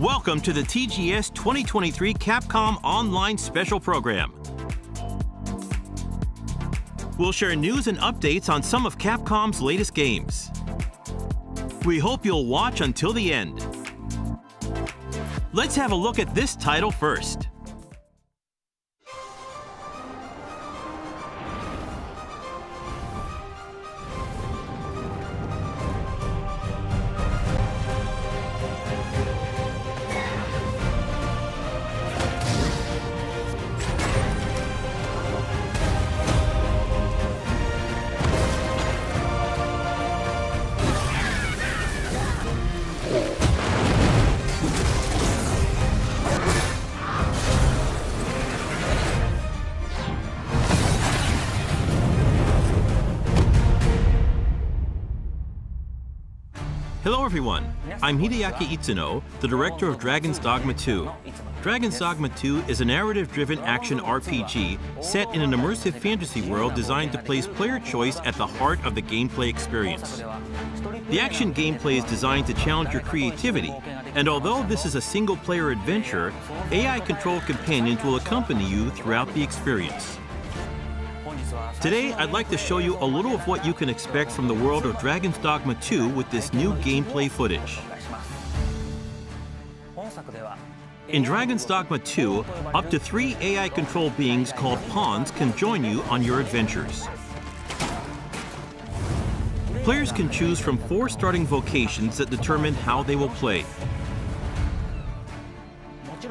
Welcome to the TGS 2023 Capcom Online Special Program. We'll share news and updates on some of Capcom's latest games. We hope you'll watch until the end. Let's have a look at this title first. Hello everyone, I'm Hideaki Itsuno, the director of Dragon's Dogma 2. Dragon's Dogma 2 is a narrative-driven action RPG set in an immersive fantasy world designed to place player choice at the heart of the gameplay experience. The action gameplay is designed to challenge your creativity, and although this is a single-player adventure, AI-controlled companions will accompany you throughout the experience. Today, I'd like to show you a little of what you can expect from the world of Dragon's Dogma 2 with this new gameplay footage. In Dragon's Dogma 2, up to 3 AI-controlled beings called pawns can join you on your adventures. Players can choose from 4 starting vocations that determine how they will play.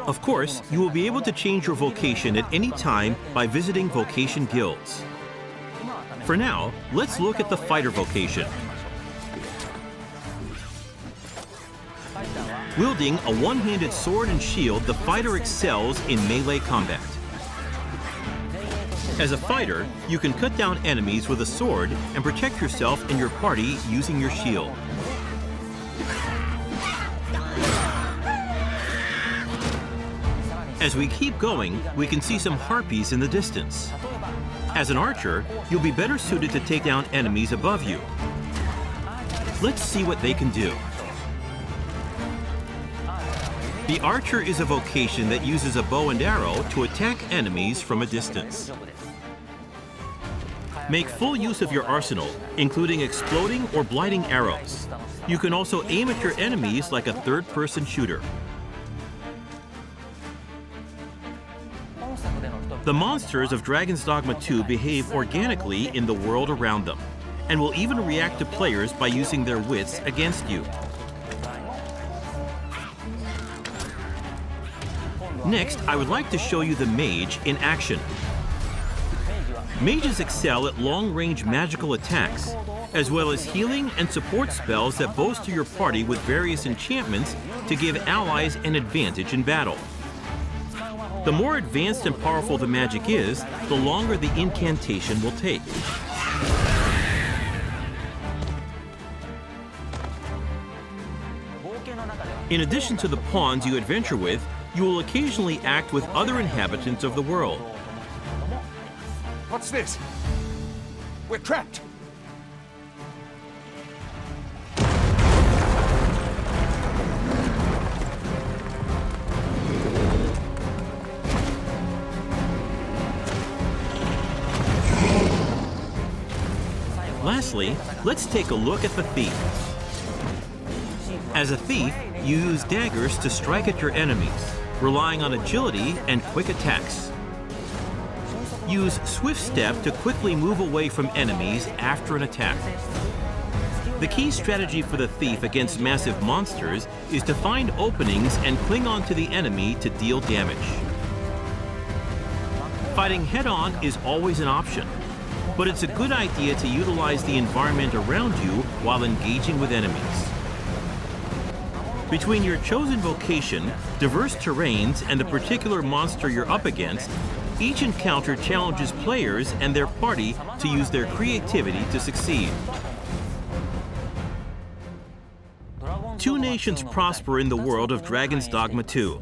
Of course, you will be able to change your vocation at any time by visiting vocation guilds. For now, let's look at the fighter vocation. Wielding a one-handed sword and shield, the fighter excels in melee combat. As a fighter, you can cut down enemies with a sword and protect yourself and your party using your shield. As we keep going, we can see some harpies in the distance. As an archer, you'll be better suited to take down enemies above you. Let's see what they can do. The archer is a vocation that uses a bow and arrow to attack enemies from a distance. Make full use of your arsenal, including exploding or blighting arrows. You can also aim at your enemies like a third-person shooter. The monsters of Dragon's Dogma 2 behave organically in the world around them, and will even react to players by using their wits against you. Next, I would like to show you the mage in action. Mages excel at long-range magical attacks, as well as healing and support spells that bolster your party with various enchantments to give allies an advantage in battle. The more advanced and powerful the magic is, the longer the incantation will take. In addition to the pawns you adventure with, you will occasionally act with other inhabitants of the world. What's this? We're trapped! Lastly, let's take a look at the thief. As a thief, you use daggers to strike at your enemies, relying on agility and quick attacks. Use Swift Step to quickly move away from enemies after an attack. The key strategy for the thief against massive monsters is to find openings and cling on to the enemy to deal damage. Fighting head-on is always an option, but it's a good idea to utilize the environment around you while engaging with enemies. Between your chosen vocation, diverse terrains, and the particular monster you're up against, each encounter challenges players and their party to use their creativity to succeed. 2 nations prosper in the world of Dragon's Dogma 2.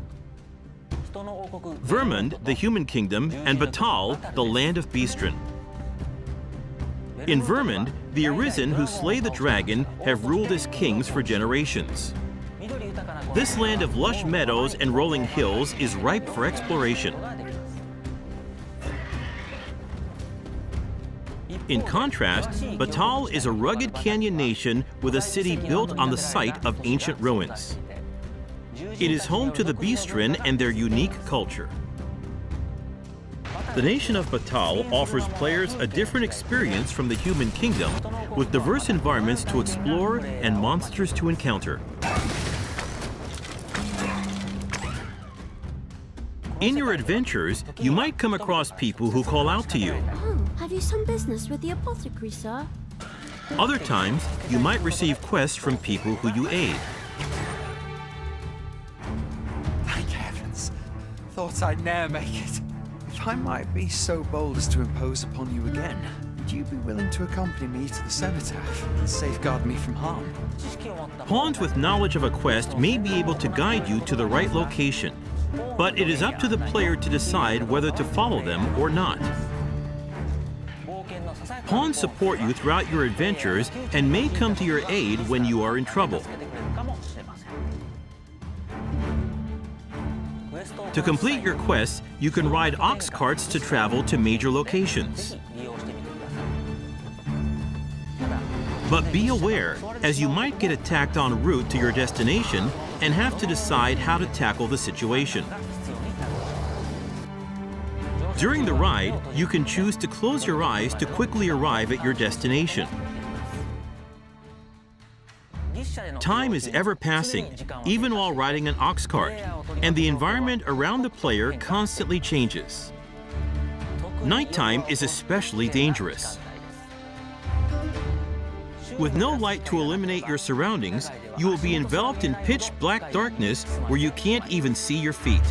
Vermund, the human kingdom, and Batal, the land of Beastren. In Vermund, the Arisen who slay the dragon have ruled as kings for generations. This land of lush meadows and rolling hills is ripe for exploration. In contrast, Batal is a rugged canyon nation with a city built on the site of ancient ruins. It is home to the Beastren and their unique culture. The nation of Batal offers players a different experience from the human kingdom, with diverse environments to explore and monsters to encounter. In your adventures, you might come across people who call out to you. Oh, have you some business with the apothecary, sir? Other times, you might receive quests from people who you aid. Thank heavens. Thought I'd ne'er make it. If I might be so bold as to impose upon you again, would you be willing to accompany me to the cenotaph and safeguard me from harm? Pawns with knowledge of a quest may be able to guide you to the right location, but it is up to the player to decide whether to follow them or not. Pawns support you throughout your adventures and may come to your aid when you are in trouble. To complete your quests, you can ride ox carts to travel to major locations. But be aware, as you might get attacked en route to your destination and have to decide how to tackle the situation. During the ride, you can choose to close your eyes to quickly arrive at your destination. Time is ever passing, even while riding an ox cart, and the environment around the player constantly changes. Nighttime is especially dangerous. With no light to illuminate your surroundings, you will be enveloped in pitch black darkness where you can't even see your feet.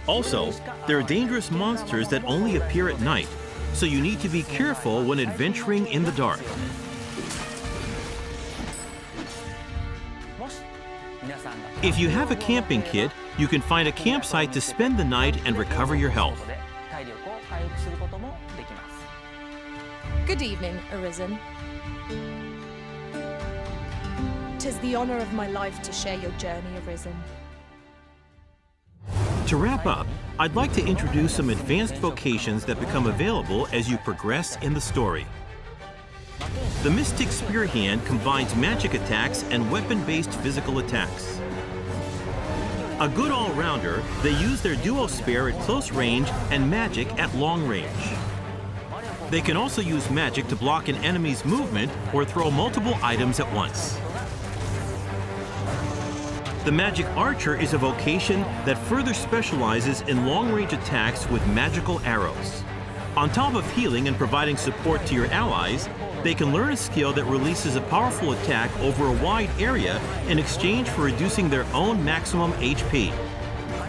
Also, there are dangerous monsters that only appear at night, so you need to be careful when adventuring in the dark. If you have a camping kit, you can find a campsite to spend the night and recover your health. Good evening, Arisen. 'Tis the honor of my life to share your journey, Arisen. To wrap up, I'd like to introduce some advanced vocations that become available as you progress in the story. The Mystic Spear Hand combines magic attacks and weapon-based physical attacks. A good all-rounder, they use their duo spear at close range and magic at long range. They can also use magic to block an enemy's movement or throw multiple items at once. The Magic Archer is a vocation that further specializes in long-range attacks with magical arrows. On top of healing and providing support to your allies, they can learn a skill that releases a powerful attack over a wide area in exchange for reducing their own maximum HP.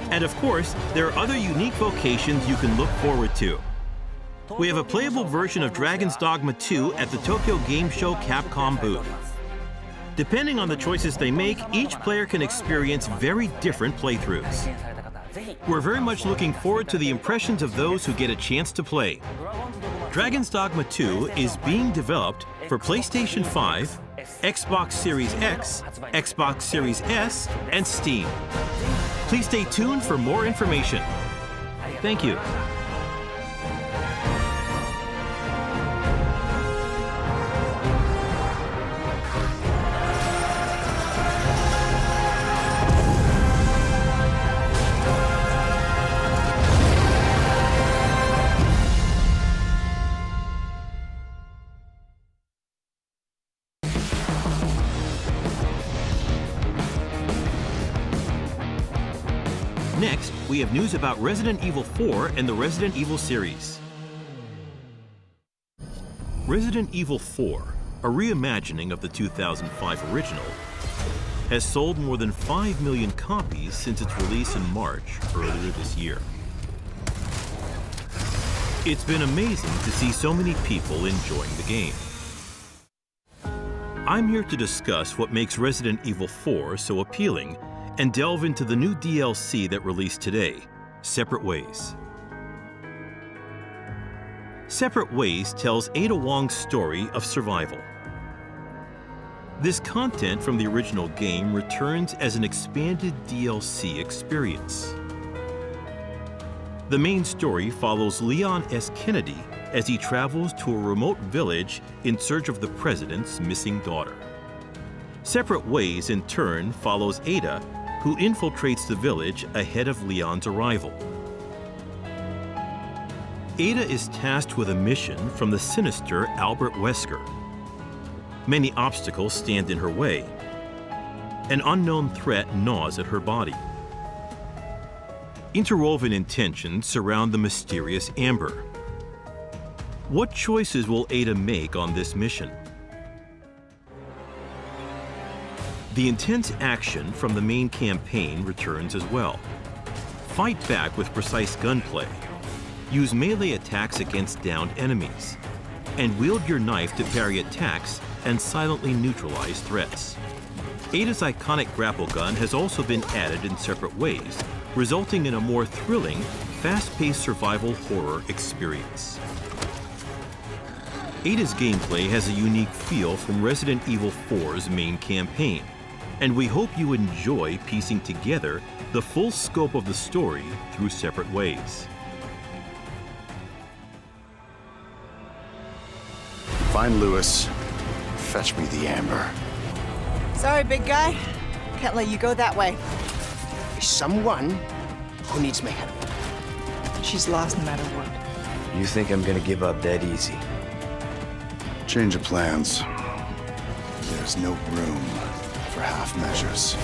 And of course, there are other unique vocations you can look forward to. We have a playable version of Dragon's Dogma 2 at the Tokyo Game Show Capcom booth. Depending on the choices they make, each player can experience very different playthroughs. We're very much looking forward to the impressions of those who get a chance to play. Dragon's Dogma 2 is being developed for PlayStation 5, Xbox Series X, Xbox Series S, and Steam. Please stay tuned for more information. Thank you. Next, we have news about Resident Evil 4 and the Resident Evil series. Resident Evil 4, a reimagining of the 2005 original, has sold more than 5 million copies since its release in March earlier this year. It's been amazing to see so many people enjoying the game. I'm here to discuss what makes Resident Evil 4 so appealing and delve into the new DLC that released today, Separate Ways. Separate Ways tells Ada Wong's story of survival. This content from the original game returns as an expanded DLC experience. The main story follows Leon S. Kennedy as he travels to a remote village in search of the president's missing daughter. Separate Ways, in turn, follows Ada, who infiltrates the village ahead of Leon's arrival. Ada is tasked with a mission from the sinister Albert Wesker. Many obstacles stand in her way. An unknown threat gnaws at her body. Interwoven intentions surround the mysterious Amber. What choices will Ada make on this mission? The intense action from the main campaign returns as well. Fight back with precise gunplay. Use melee attacks against downed enemies. And wield your knife to parry attacks and silently neutralize threats. Ada's iconic grapple gun has also been added in separate ways, resulting in a more thrilling, fast-paced survival horror experience. Ada's gameplay has a unique feel from Resident Evil 4's main campaign, and we hope you enjoy piecing together the full scope of the story through separate ways. Find Lewis. Fetch me the Amber. Sorry, big guy. Can't let you go that way. Someone who needs my help. She's lost no matter what. You think I'm gonna give up that easy? Change of plans. There's no room for half measures.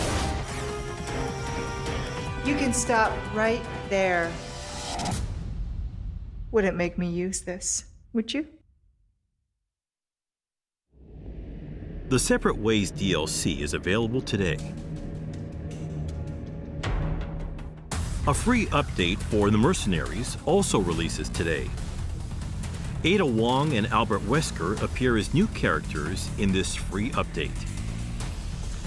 You can stop right there. Wouldn't make me use this, would you? The Separate Ways DLC is available today. A free update for The Mercenaries also releases today. Ada Wong and Albert Wesker appear as new characters in this free update.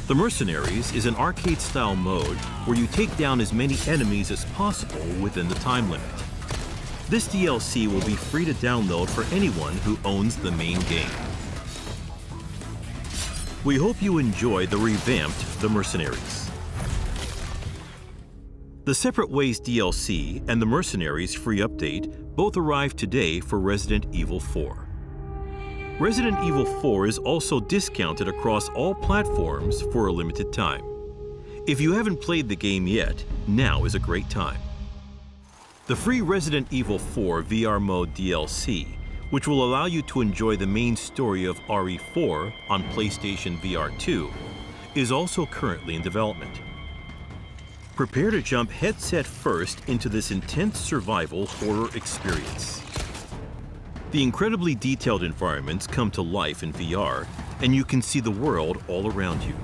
The Mercenaries is an arcade-style mode where you take down as many enemies as possible within the time limit. This DLC will be free to download for anyone who owns the main game. We hope you enjoy the revamped The Mercenaries. The Separate Ways DLC and The Mercenaries free update both arrived today for Resident Evil 4. Resident Evil 4 is also discounted across all platforms for a limited time. If you haven't played the game yet, now is a great time. The free Resident Evil 4 VR Mode DLC, which will allow you to enjoy the main story of RE4 on PlayStation VR 2, is also currently in development. Prepare to jump headset first into this intense survival horror experience. The incredibly detailed environments come to life in VR, and you can see the world all around you.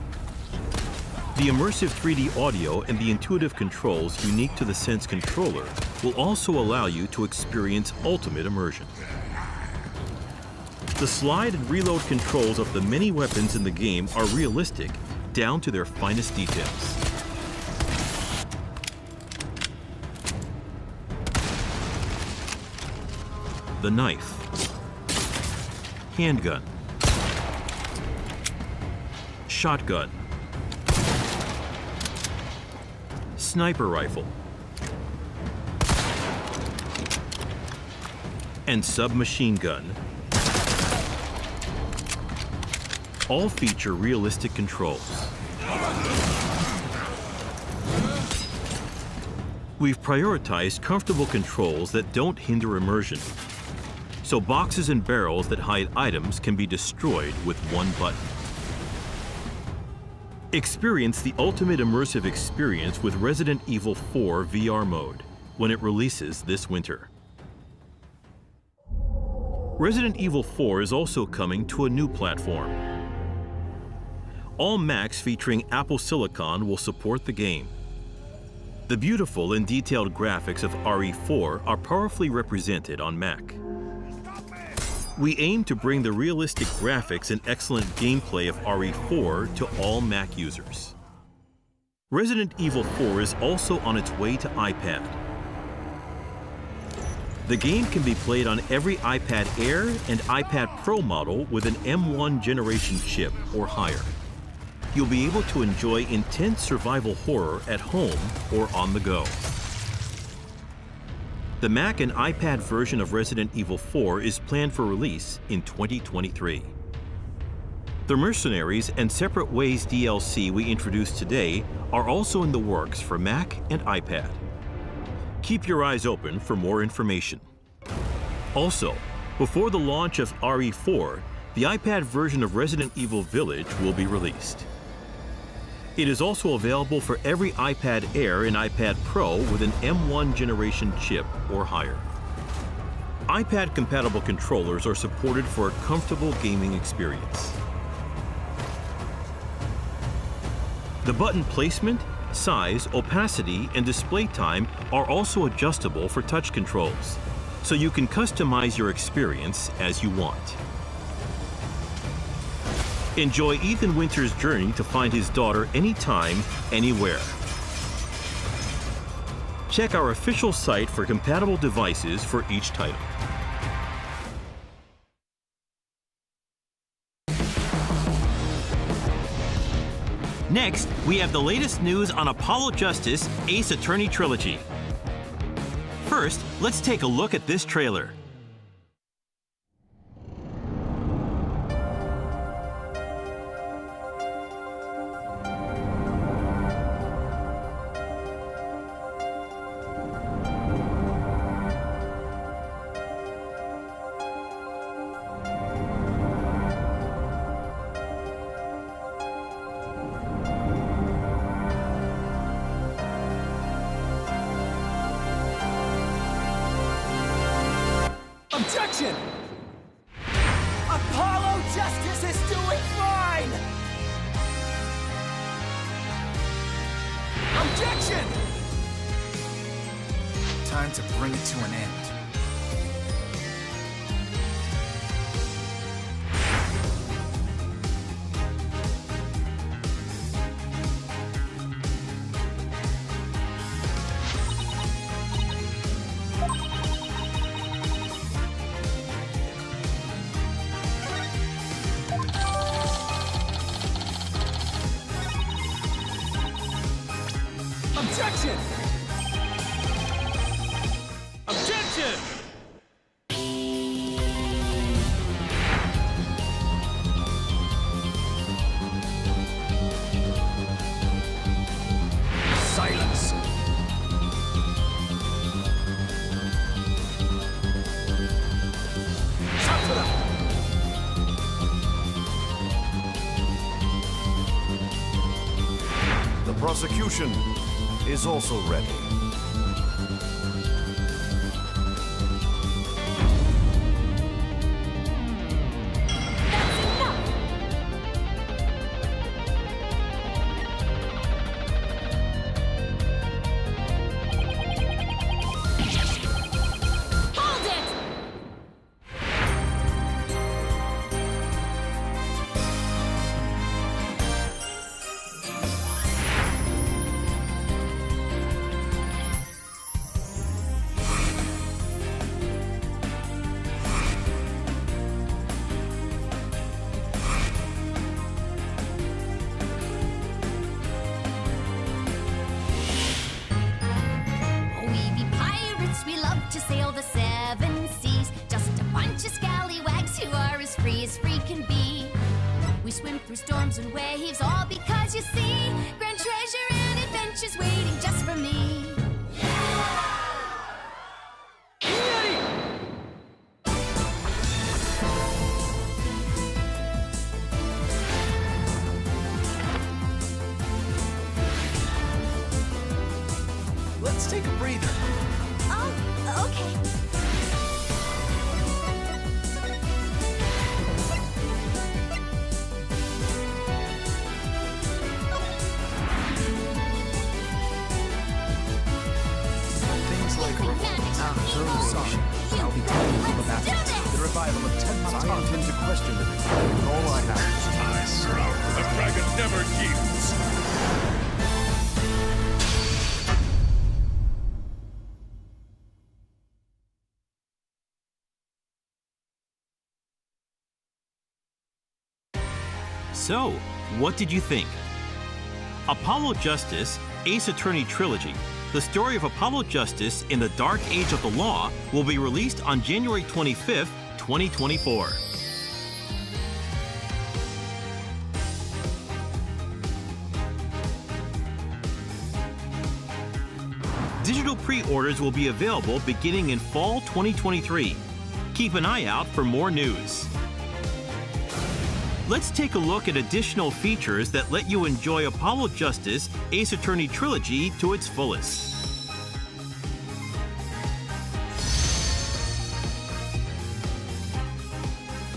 The immersive 3D audio and the intuitive controls unique to the Sense controller will also allow you to experience ultimate immersion. The slide and reload controls of the many weapons in the game are realistic, down to their finest details. The knife, handgun, shotgun, sniper rifle, and submachine gun all feature realistic controls. We've prioritized comfortable controls that don't hinder immersion, so boxes and barrels that hide items can be destroyed with one button. Experience the ultimate immersive experience with Resident Evil 4 VR mode when it releases this winter. Resident Evil 4 is also coming to a new platform. All Macs featuring Apple Silicon will support the game. The beautiful and detailed graphics of RE4 are powerfully represented on Mac. We aim to bring the realistic graphics and excellent gameplay of RE4 to all Mac users. Resident Evil 4 is also on its way to iPad. The game can be played on every iPad Air and iPad Pro model with an M1 generation chip or higher. you'll be able to enjoy intense survival horror at home or on the go. The Mac and iPad version of Resident Evil 4 is planned for release in 2023. The Mercenaries and Separate Ways DLC we introduced today are also in the works for Mac and iPad. Keep your eyes open for more information. Also, before the launch of RE4, the iPad version of Resident Evil Village will be released. It is also available for every iPad Air and iPad Pro with an M1 generation chip or higher. iPad-compatible controllers are supported for a comfortable gaming experience. The button placement, size, opacity, and display time are also adjustable for touch controls, so you can customize your experience as you want. Enjoy Ethan Winter's journey to find his daughter anytime, anywhere. Check our official site for compatible devices for each title. Next, we have the latest news on Apollo Justice Ace Attorney Trilogy. First, let's take a look at this trailer. Objection! Apollo Justice is doing fine! Objection! Time to bring it to an end. Objection! Objection! Silence! Talk to them! The prosecution is also ready. Hold it! We be pirates, we love to sail the seven seas. Just a bunch of scallywags who are as free can be. We swim through storms and waves, all because you see grand treasure and adventures waiting just for me. Let's take a breather. Oh, okay. Things like I'm so sorry. I'll be telling you about the revival of 10 months. I intend to question the victim with all I have. I swear, the dragon never yields. So, what did you think? Apollo Justice, Ace Attorney Trilogy, the story of Apollo Justice in the Dark Age of the Law, will be released on January 25th, 2024. Digital pre-orders will be available beginning in fall 2023. Keep an eye out for more news. Let's take a look at additional features that let you enjoy Apollo Justice Ace Attorney Trilogy to its fullest.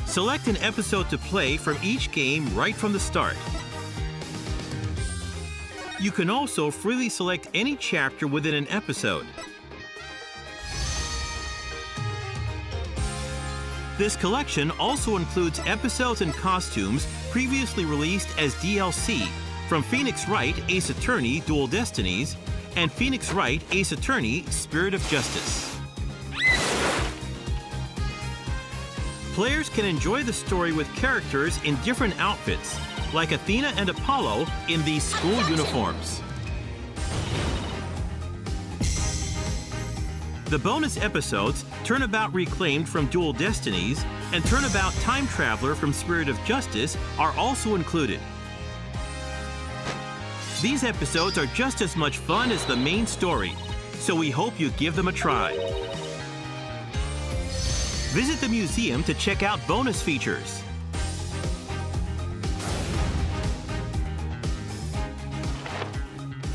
Select an episode to play from each game right from the start. You can also freely select any chapter within an episode. This collection also includes episodes and costumes previously released as DLC from Phoenix Wright Ace Attorney Dual Destinies and Phoenix Wright Ace Attorney Spirit of Justice. Players can enjoy the story with characters in different outfits, like Athena and Apollo in these school uniforms. The bonus episodes, Turnabout Reclaimed from Dual Destinies and Turnabout Time Traveler from Spirit of Justice, are also included. These episodes are just as much fun as the main story, so we hope you give them a try. Visit the museum to check out bonus features.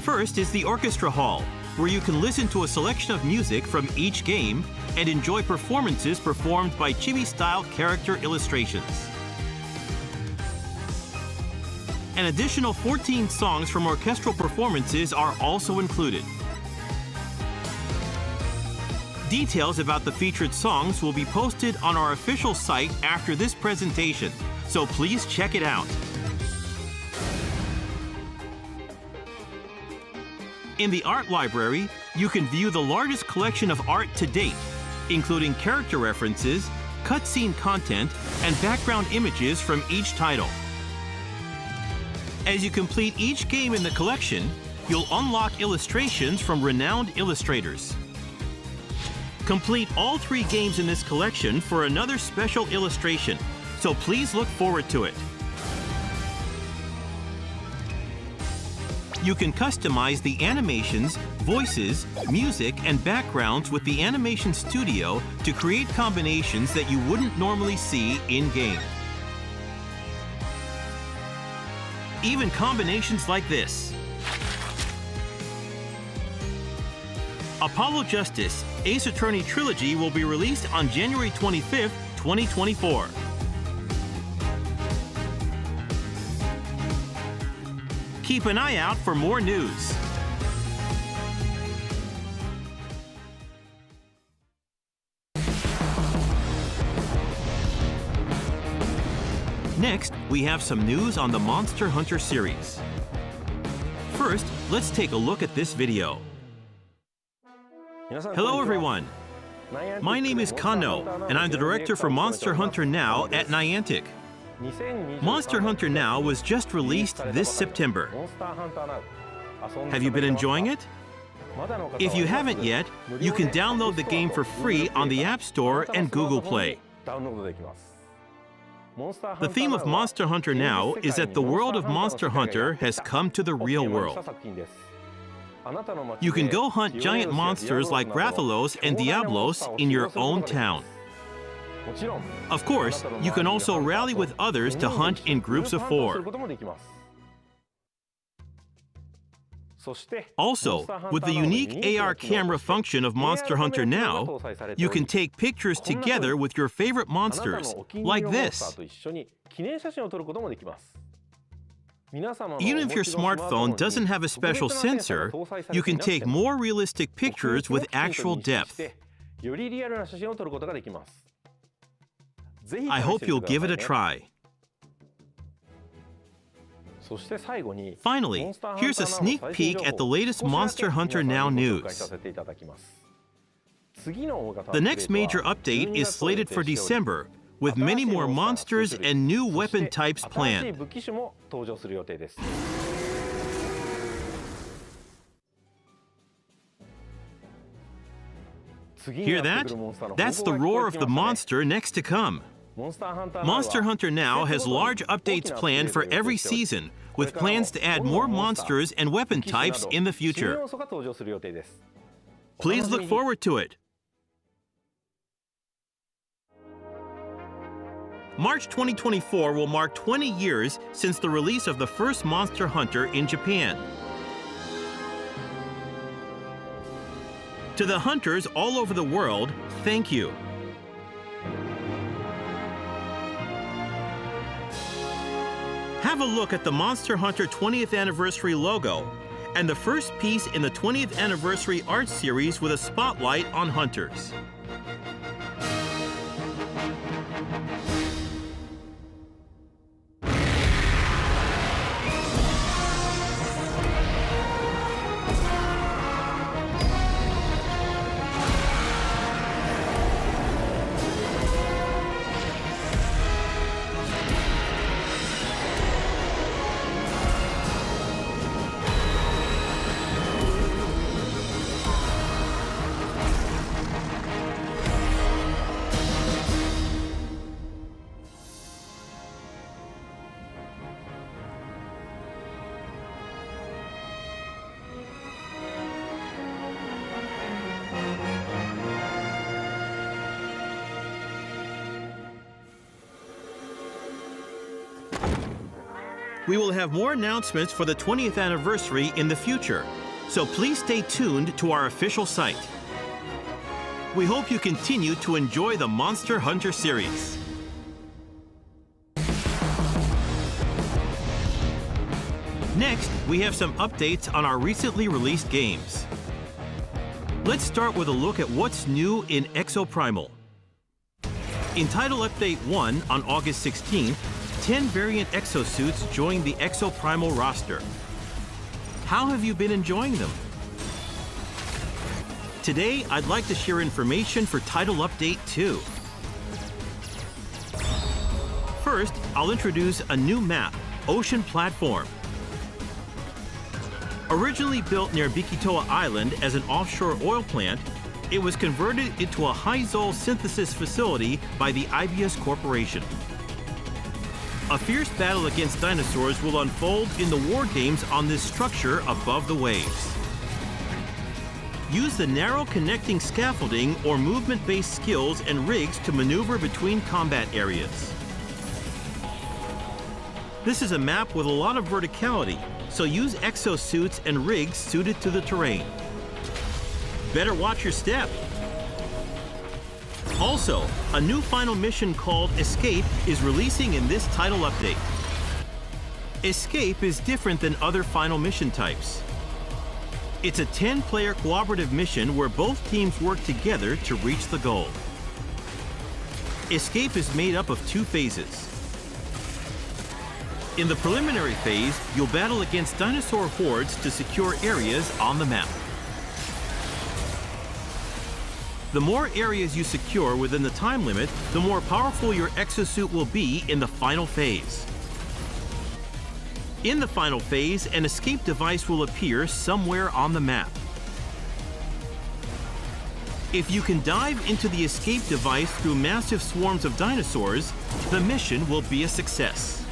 First is the Orchestra Hall, where you can listen to a selection of music from each game and enjoy performances performed by chibi-style character illustrations. An additional 14 songs from orchestral performances are also included. Details about the featured songs will be posted on our official site after this presentation, so please check it out. In the art library, you can view the largest collection of art to date, including character references, cutscene content, and background images from each title. As you complete each game in the collection, you'll unlock illustrations from renowned illustrators. Complete all 3 games in this collection for another special illustration, so please look forward to it. You can customize the animations, voices, music, and backgrounds with the Animation Studio to create combinations that you wouldn't normally see in-game. Even combinations like this. Apollo Justice Ace Attorney Trilogy will be released on January 25th, 2024. Keep an eye out for more news. Next, we have some news on the Monster Hunter series. First, let's take a look at this video. Hello everyone! My name is Kano, and I'm the director for Monster Hunter Now at Niantic. Monster Hunter Now was just released this September. Have you been enjoying it? If you haven't yet, you can download the game for free on the App Store and Google Play. The theme of Monster Hunter Now is that the world of Monster Hunter has come to the real world. You can go hunt giant monsters like Rathalos and Diablos in your own town. Of course, you can also rally with others to hunt in groups of 4. Also, with the unique AR camera function of Monster Hunter Now, you can take pictures together with your favorite monsters, like this. Even if your smartphone doesn't have a special sensor, you can take more realistic pictures with actual depth. I hope you'll give it a try. Finally, here's a sneak peek at the latest Monster Hunter Now news. The next major update is slated for December, with many more monsters and new weapon types planned. Hear that? That's the roar of the monster next to come. Monster Hunter Now has large updates planned for every season, with plans to add more monsters and weapon types in the future. Please look forward to it. March 2024 will mark 20 years since the release of the first Monster Hunter in Japan. To the hunters all over the world, thank you. Have a look at the Monster Hunter 20th Anniversary logo and the first piece in the 20th Anniversary art series with a spotlight on hunters. We will have more announcements for the 20th anniversary in the future, so please stay tuned to our official site. We hope you continue to enjoy the Monster Hunter series. Next, we have some updates on our recently released games. Let's start with a look at what's new in Exoprimal. In Title Update 1 on August 16th, 10 variant exosuits joined the Exoprimal roster. How have you been enjoying them? Today, I'd like to share information for Title Update 2. First, I'll introduce a new map, Ocean Platform. Originally built near Bikitoa Island as an offshore oil plant, it was converted into a high-zol synthesis facility by the IBS Corporation. A fierce battle against dinosaurs will unfold in the war games on this structure above the waves. Use the narrow connecting scaffolding or movement-based skills and rigs to maneuver between combat areas. This is a map with a lot of verticality, so use exosuits and rigs suited to the terrain. Better watch your step. Also, a new final mission called Escape is releasing in this title update. Escape is different than other final mission types. It's a 10-player cooperative mission where both teams work together to reach the goal. Escape is made up of 2 phases. In the preliminary phase, you'll battle against dinosaur hordes to secure areas on the map. The more areas you secure within the time limit, the more powerful your exosuit will be in the final phase. In the final phase, an escape device will appear somewhere on the map. If you can dive into the escape device through massive swarms of dinosaurs, the mission will be a success.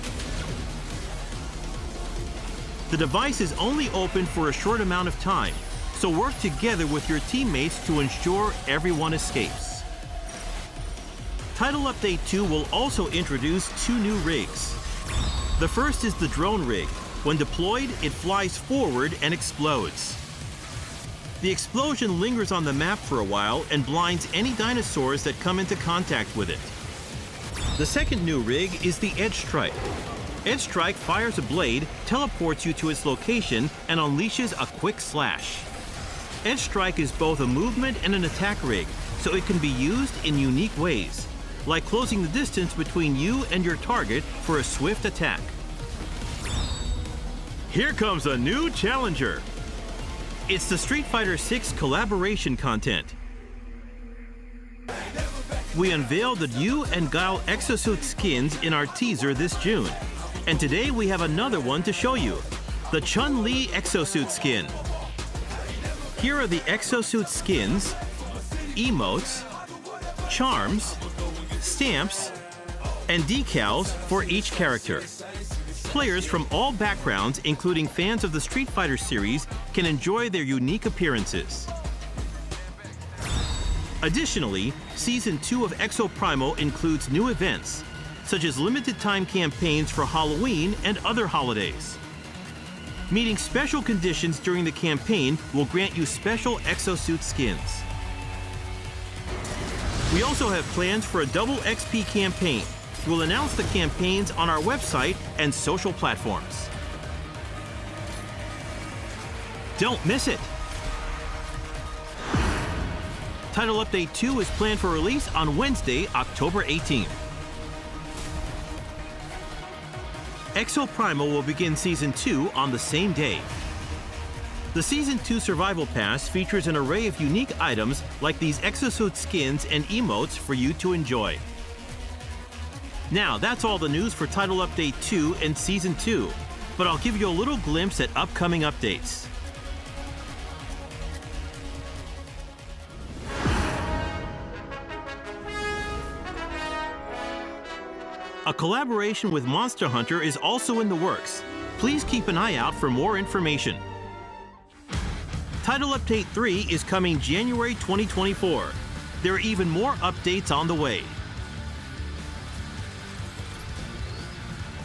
The device is only open for a short amount of time, so work together with your teammates to ensure everyone escapes. Title Update 2 will also introduce 2 new rigs. The first is the drone rig. When deployed, it flies forward and explodes. The explosion lingers on the map for a while and blinds any dinosaurs that come into contact with it. The second new rig is the Edge Strike. Edge Strike fires a blade, teleports you to its location, and unleashes a quick slash. Edge Strike is both a movement and an attack rig, so it can be used in unique ways, like closing the distance between you and your target for a swift attack. Here comes a new challenger. It's the Street Fighter VI collaboration content. We unveiled the Yu and Guile exosuit skins in our teaser this June, and today we have another one to show you, the Chun-Li exosuit skin. Here are the exosuit skins, emotes, charms, stamps, and decals for each character. Players from all backgrounds, including fans of the Street Fighter series, can enjoy their unique appearances. Additionally, Season 2 of Exoprimal includes new events, such as limited-time campaigns for Halloween and other holidays. Meeting special conditions during the campaign will grant you special exosuit skins. We also have plans for a double XP campaign. We'll announce the campaigns on our website and social platforms. Don't miss it! Title Update 2 is planned for release on Wednesday, October 18th. Exoprimal will begin Season 2 on the same day. The Season 2 Survival Pass features an array of unique items like these exosuit skins and emotes for you to enjoy. Now, that's all the news for Title Update 2 and Season 2, but I'll give you a little glimpse at upcoming updates. A collaboration with Monster Hunter is also in the works. Please keep an eye out for more information. Title Update 3 is coming January 2024. There are even more updates on the way.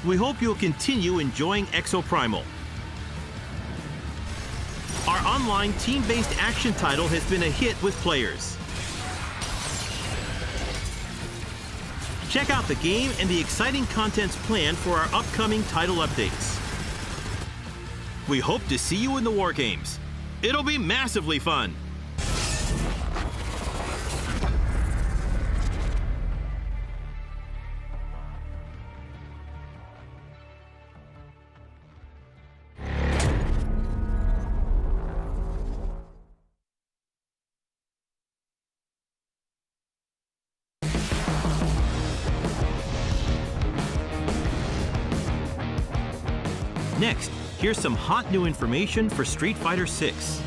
We hope you'll continue enjoying Exoprimal. Our online team-based action title has been a hit with players. Check out the game and the exciting contents planned for our upcoming title updates. We hope to see you in the War Games. It'll be massively fun. Next, here's some hot new information for Street Fighter 6.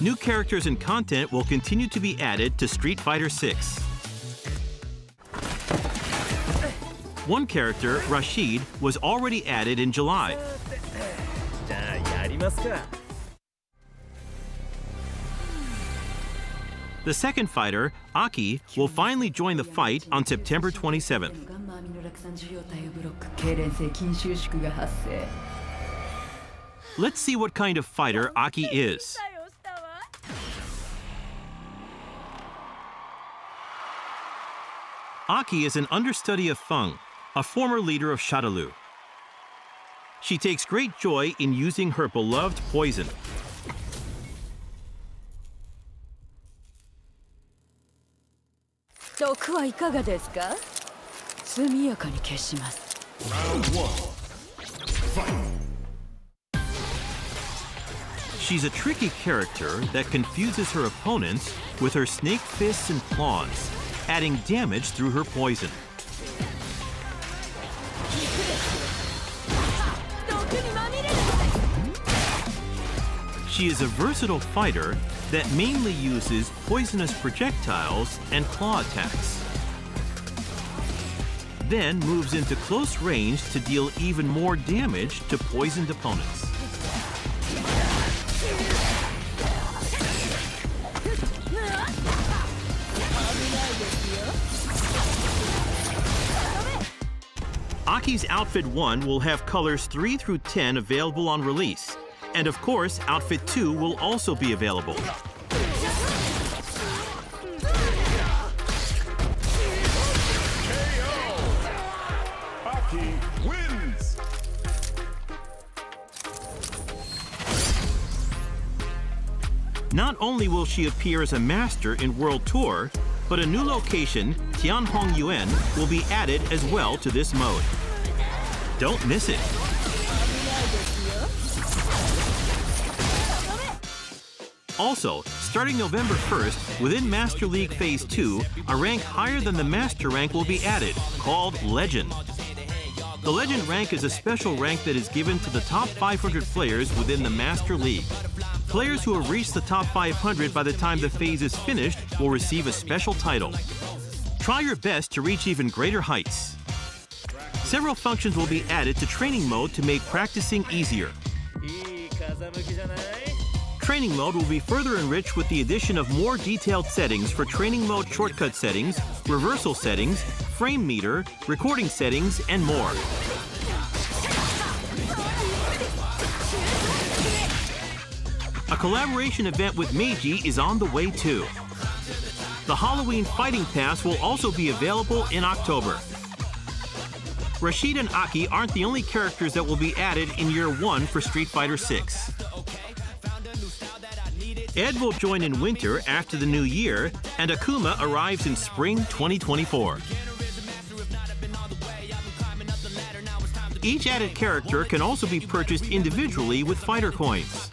New characters and content will continue to be added to Street Fighter 6. One character, Rashid, was already added in July. The second fighter, Aki, will finally join the fight on September 27th. Let's see what kind of fighter Aki is. Aki is an understudy of Feng, a former leader of Shadaloo. She takes great joy in using her beloved poison. She's a tricky character that confuses her opponents with her snake fists and claws, adding damage through her poison. She is a versatile fighter that mainly uses poisonous projectiles and claw attacks. Then moves into close range to deal even more damage to poisoned opponents. Aki's Outfit 1 will have colors 3 through 10 available on release. And of course, Outfit 2 will also be available. Aki wins! Not only will she appear as a master in World Tour, but a new location, Tianhong Yuan, will be added as well to this mode. Don't miss it. Also, starting November 1st, within Master League Phase 2, a rank higher than the Master rank will be added, called Legend. The Legend rank is a special rank that is given to the top 500 players within the Master League. Players who have reached the top 500 by the time the phase is finished will receive a special title. Try your best to reach even greater heights. Several functions will be added to training mode to make practicing easier. Training mode will be further enriched with the addition of more detailed settings for training mode shortcut settings, reversal settings, frame meter, recording settings, and more. A collaboration event with Meiji is on the way too. The Halloween Fighting Pass will also be available in October. Rashid and Aki aren't the only characters that will be added in Year 1 for Street Fighter 6. Ed will join in winter after the new year, and Akuma arrives in spring 2024. Each added character can also be purchased individually with fighter coins.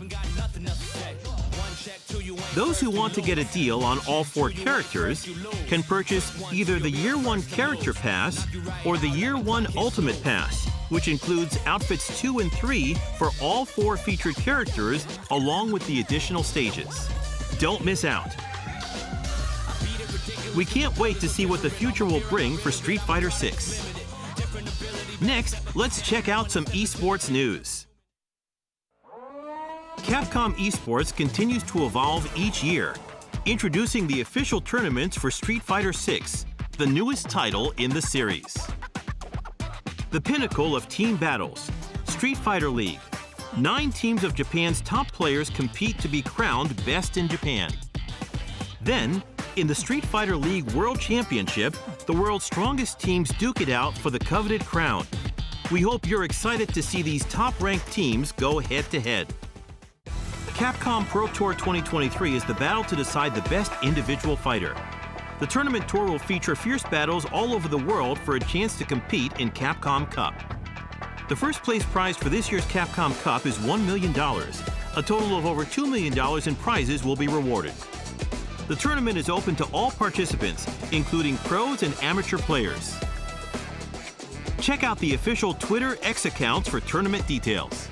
Those who want to get a deal on all 4 characters can purchase either the Year 1 Character Pass or the Year 1 Ultimate Pass, which includes Outfits 2 and 3 for all 4 featured characters along with the additional stages. Don't miss out. We can't wait to see what the future will bring for Street Fighter 6. Next, let's check out some esports news. Capcom Esports continues to evolve each year, introducing the official tournaments for Street Fighter 6, the newest title in the series. The pinnacle of team battles, Street Fighter League. 9 teams of Japan's top players compete to be crowned best in Japan. Then, in the Street Fighter League World Championship, the world's strongest teams duke it out for the coveted crown. We hope you're excited to see these top-ranked teams go head-to-head. Capcom Pro Tour 2023 is the battle to decide the best individual fighter. The tournament tour will feature fierce battles all over the world for a chance to compete in Capcom Cup. The first place prize for this year's Capcom Cup is $1 million. A total of over $2 million in prizes will be rewarded. The tournament is open to all participants, including pros and amateur players. Check out the official Twitter X accounts for tournament details.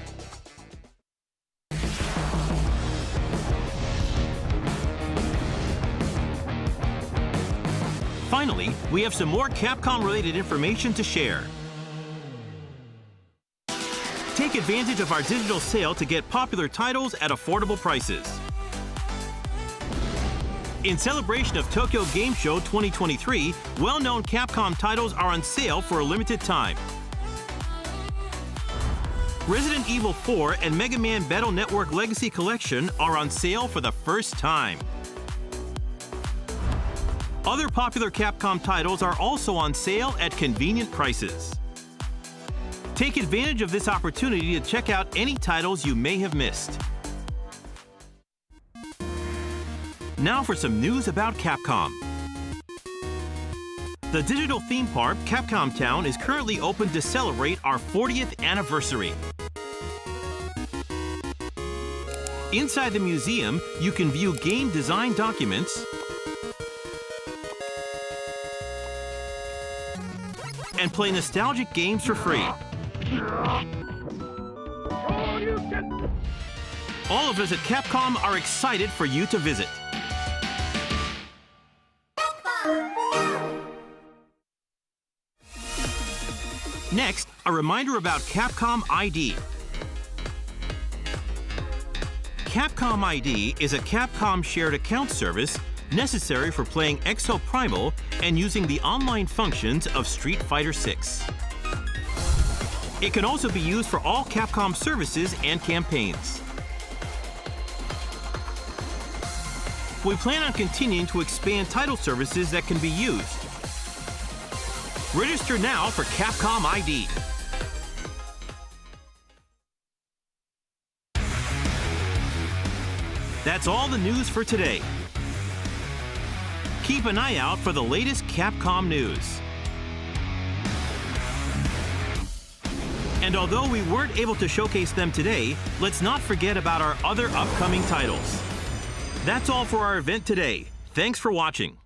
Finally, we have some more Capcom-related information to share. Take advantage of our digital sale to get popular titles at affordable prices. In celebration of Tokyo Game Show 2023, well-known Capcom titles are on sale for a limited time. Resident Evil 4 and Mega Man Battle Network Legacy Collection are on sale for the first time. Other popular Capcom titles are also on sale at convenient prices. Take advantage of this opportunity to check out any titles you may have missed. Now for some news about Capcom. The digital theme park, Capcom Town, is currently open to celebrate our 40th anniversary. Inside the museum, you can view game design documents and play nostalgic games for free. All of us at Capcom are excited for you to visit. Next, a reminder about Capcom ID. Capcom ID is a Capcom shared account service necessary for playing Exo Primal and using the online functions of Street Fighter 6. It can also be used for all Capcom services and campaigns. We plan on continuing to expand title services that can be used. Register now for Capcom ID. That's all the news for today. Keep an eye out for the latest Capcom news. And although we weren't able to showcase them today, let's not forget about our other upcoming titles. That's all for our event today. Thanks for watching.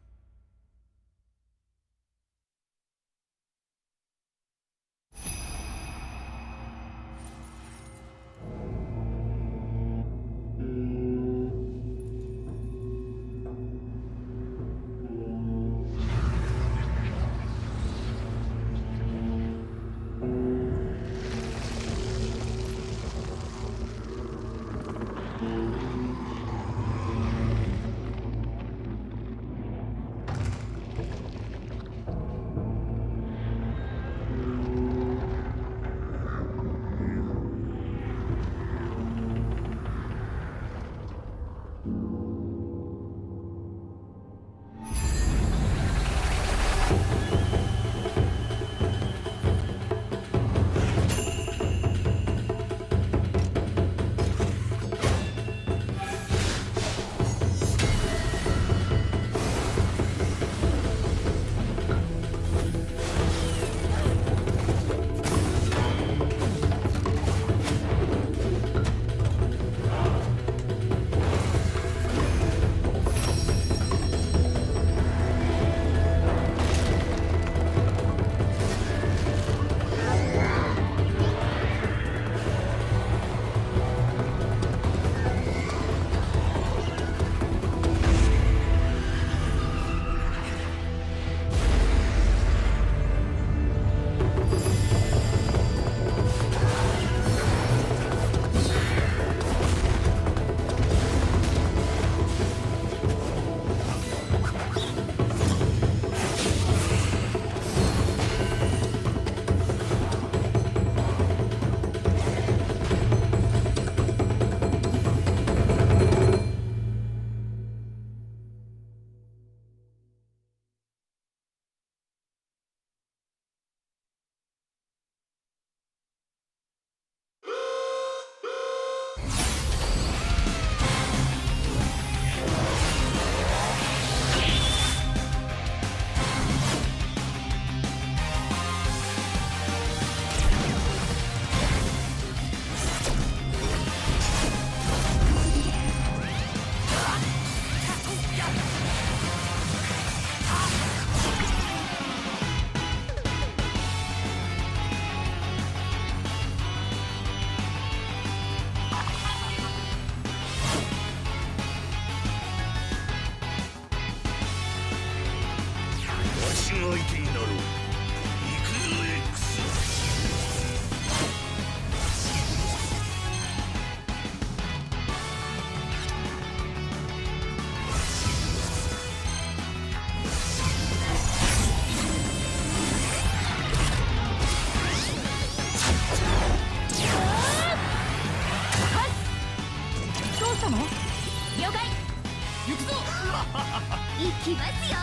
行きますよ。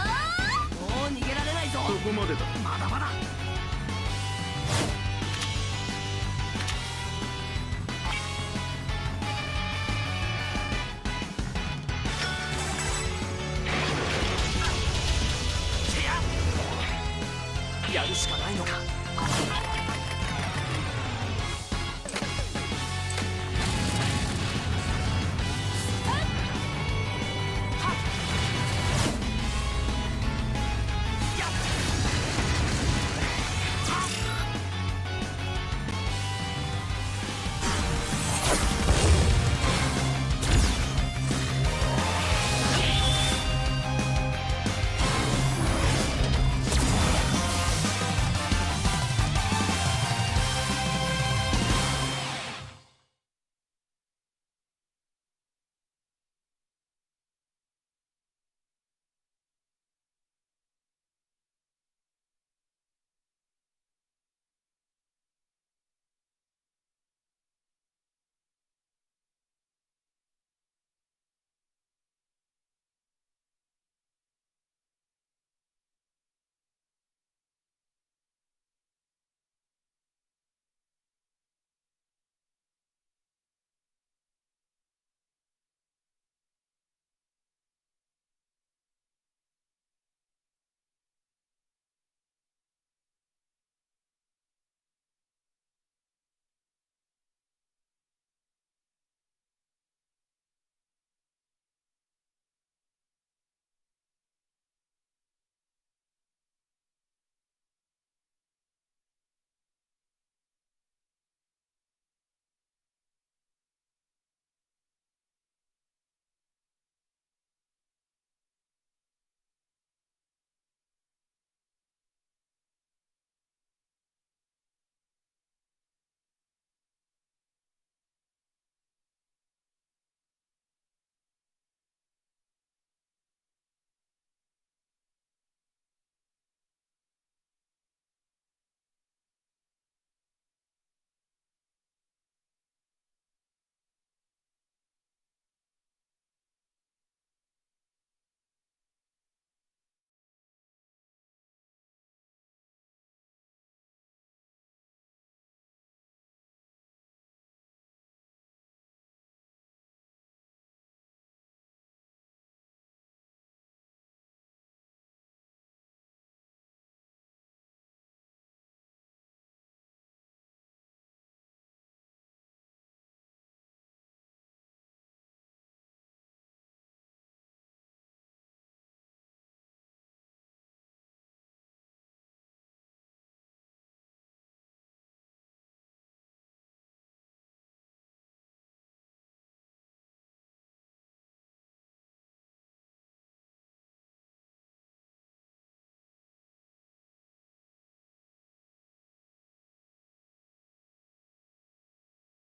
もう逃げられないぞ。そこまでだ。まだまだ。やるしかない。